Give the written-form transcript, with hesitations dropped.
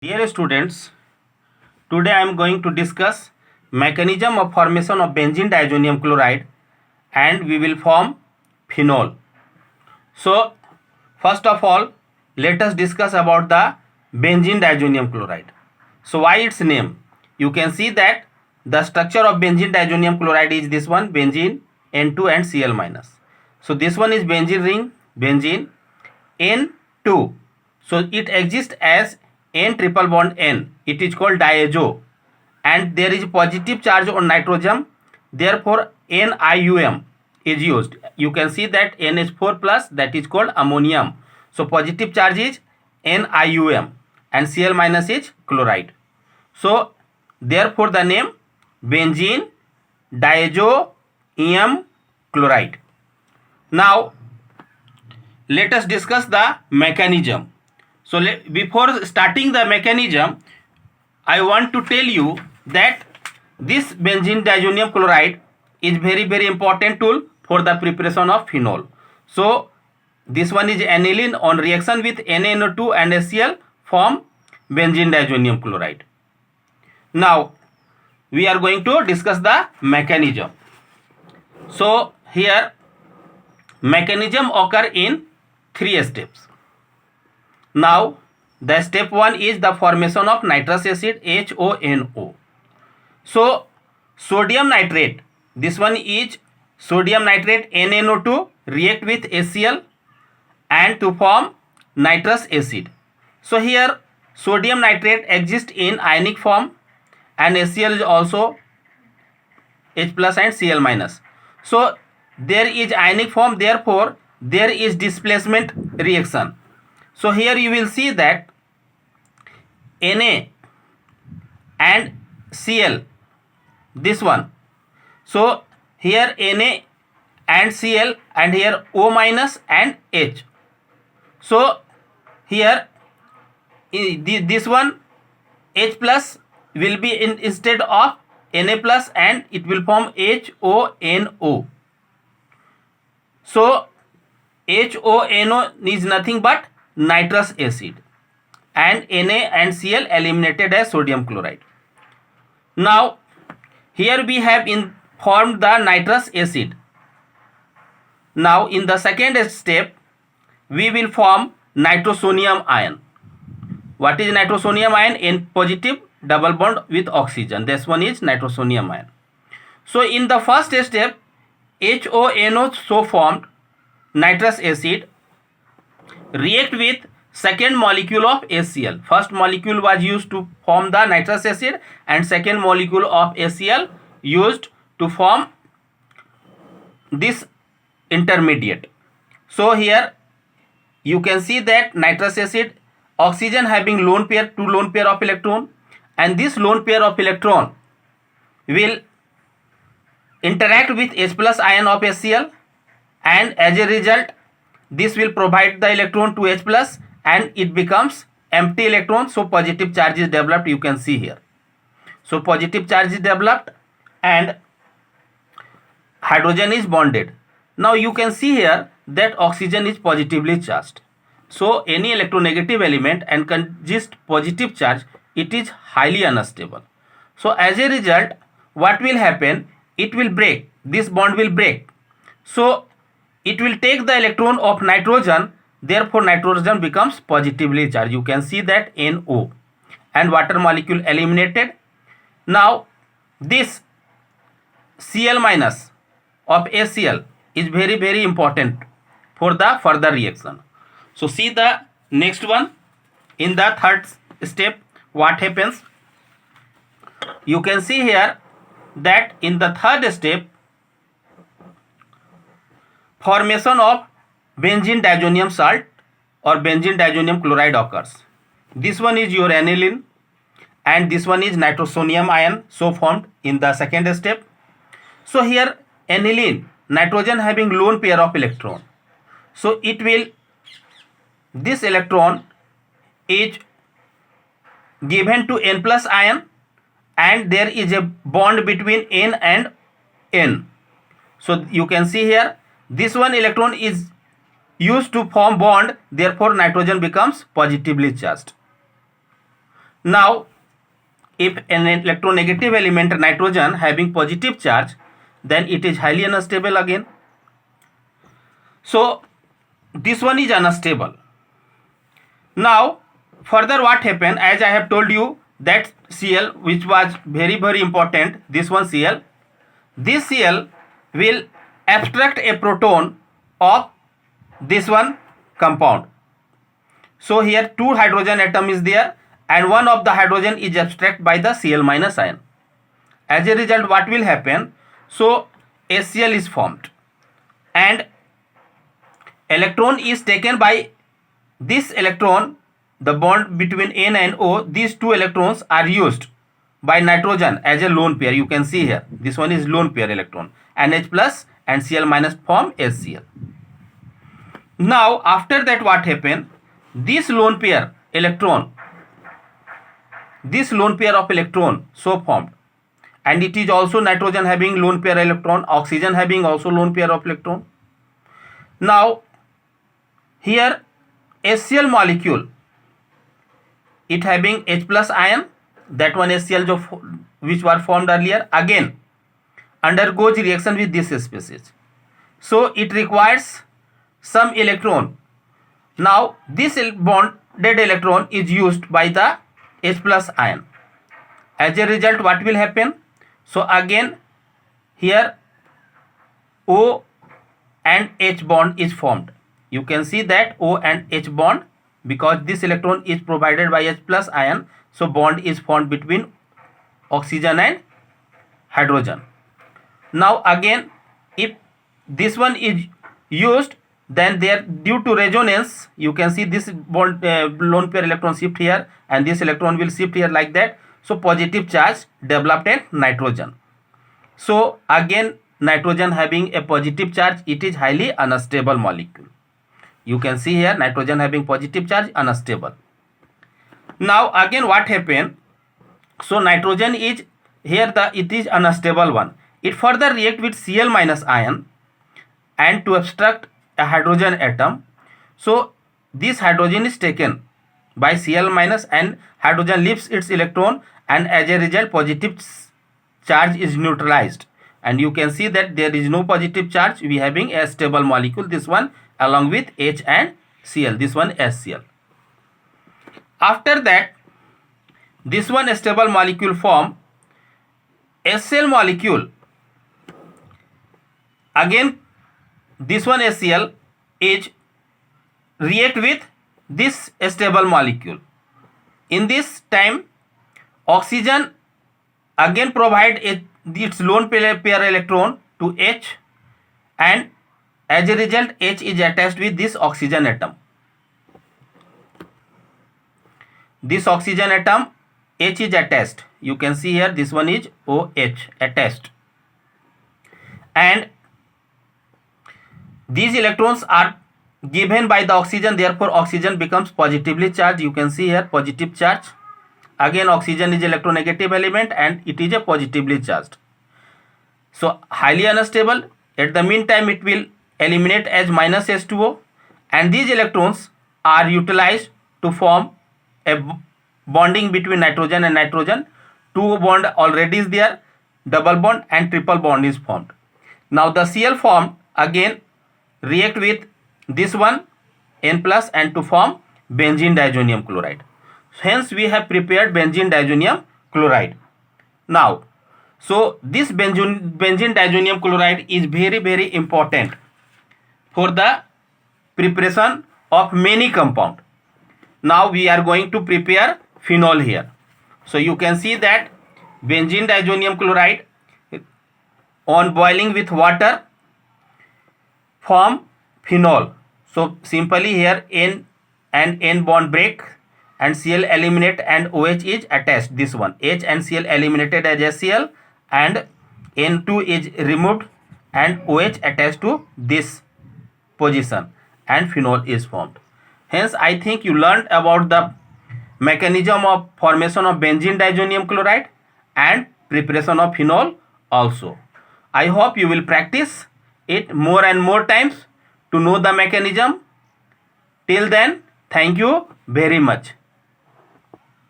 Dear students, today I am going to discuss mechanism of formation of benzene diazonium chloride and we will form phenol. So, first of all, let us discuss about the benzene diazonium chloride. So, why its name? You can see that the structure of benzene diazonium chloride is this one, benzene N2 and Cl minus. So, this one is benzene ring, benzene N2. So, it exists as N triple bond N. It is called diazo and there is positive charge on nitrogen. Therefore, NiUm is used. You can see that NH4 plus, that is called ammonium. So, positive charge is NiUm and Cl minus is chloride. So, therefore, the name benzene diazoium chloride. Now, let us discuss the mechanism. So, before starting the mechanism, I want to tell you that this benzene diazonium chloride is very important tool for the preparation of phenol. So, this one is aniline on reaction with NaNO2 and HCl form benzene diazonium chloride. Now, we are going to discuss the mechanism. So, here mechanism occur in 3 steps. Now, the step 1 is the formation of nitrous acid HONO. So, sodium nitrate, this one is sodium nitrate NaNO2 react with HCl and to form nitrous acid. So, here sodium nitrate exists in ionic form and HCl is also H plus and Cl minus. So, there is ionic form, therefore, there is displacement reaction. So, here you will see that Na and Cl, this one. So, here Na and Cl and here O minus and H. So, here this one H plus will be instead of Na plus and it will form HONO. So, HONO is nothing but nitrous acid and Na and Cl eliminated as sodium chloride. Now, here we have formed the nitrous acid. Now, in the second step, we will form nitrosonium ion. What is nitrosonium ion? N positive double bond with oxygen. This one is nitrosonium ion. So, in the first step, HONO so formed nitrous acid react with second molecule of HCl. First molecule was used to form the nitrous acid and second molecule of HCl used to form this intermediate. So, here you can see that nitrous acid, oxygen having lone pair, two lone pair of electron, and this lone pair of electron will interact with H plus ion of HCl and as a result this will provide the electron to H plus and it becomes empty electron. So, positive charge is developed, you can see here. So, positive charge is developed and hydrogen is bonded. Now, you can see here that oxygen is positively charged. So, any electronegative element and consist positive charge, it is highly unstable. So, as a result, what will happen? It will break. This bond will break. So, it will take the electron of nitrogen. Therefore, nitrogen becomes positively charged. You can see that NO and water molecule eliminated. Now, this Cl minus of HCl is very important for the further reaction. So, see the next one. In the third step, what happens? You can see here that in the third step, formation of benzene diazonium salt or benzene diazonium chloride occurs. This one is your aniline and this one is nitrosonium ion, so formed in the second step. So, here aniline, nitrogen having lone pair of electron. So, it will, this electron is given to N plus ion and there is a bond between N and N. So, you can see here this one electron is used to form bond, therefore nitrogen becomes positively charged. Now, if an electronegative element nitrogen having positive charge, then it is highly unstable again. So this one is unstable. Now further what happened, as I have told you that Cl, which was very important, this one Cl, this Cl will abstract a proton of this one compound. So here two hydrogen atom is there and one of the hydrogen is abstract by the Cl minus ion. As a result, what will happen? So HCl is formed and electron is taken by this electron, the bond between N and O. These two electrons are used by nitrogen as a lone pair. You can see here, this one is lone pair electron, NH plus and Cl minus form HCl. Now after that what happened? This lone pair electron, this lone pair of electron so formed, and it is also nitrogen having lone pair electron, oxygen having also lone pair of electron. Now here HCl molecule, it having H plus ion, that one HCl which were formed earlier, again undergoes reaction with this species. So it requires some electron. Now this bonded electron is used by the H plus ion. As a result, what will happen? So again here O and H bond is formed. You can see that O and H bond, because this electron is provided by H plus ion, so bond is formed between oxygen and hydrogen. Now again, if this one is used, then there, due to resonance, you can see this bond lone pair electron shift here and this electron will shift here like that. So positive charge developed in nitrogen. So again nitrogen having a positive charge, it is highly unstable molecule. You can see here nitrogen having positive charge, unstable. Now again what happened? So nitrogen is here, it is unstable one. It further react with Cl minus ion and to abstract a hydrogen atom. So this hydrogen is taken by Cl minus and hydrogen leaves its electron, and as a result positive charge is neutralized, and you can see that there is no positive charge. We having a stable molecule, this one, along with H and Cl, this one HCl. After that, this one stable molecule form HCl molecule. Again this one HCl is react with this stable molecule. In this time oxygen again provide its lone pair electron to H, and as a result H is attached with this oxygen atom. This oxygen atom H is attached. You can see here this one is OH attached, and these electrons are given by the oxygen, therefore oxygen becomes positively charged. You can see here positive charge. Again oxygen is electronegative element and it is a positively charged, so highly unstable. At the meantime it will eliminate as minus H2O, and these electrons are utilized to form a bonding between nitrogen and nitrogen. Two bond already is there, double bond and triple bond is formed. Now the Cl formed again react with this one N plus and to form benzene diazonium chloride. Hence we have prepared benzene diazonium chloride. Now so this benzene diazonium chloride is very important for the preparation of many compound. Now we are going to prepare phenol here. So you can see that benzene diazonium chloride on boiling with water form phenol. So simply here N and N bond break and Cl eliminate and OH is attached. This one H and Cl eliminated as HCl and N2 is removed and OH attached to this position and phenol is formed. Hence I think you learned about the mechanism of formation of benzene diazonium chloride and preparation of phenol also. I hope you will practice it more and more times to know the mechanism. Till then, thank you very much.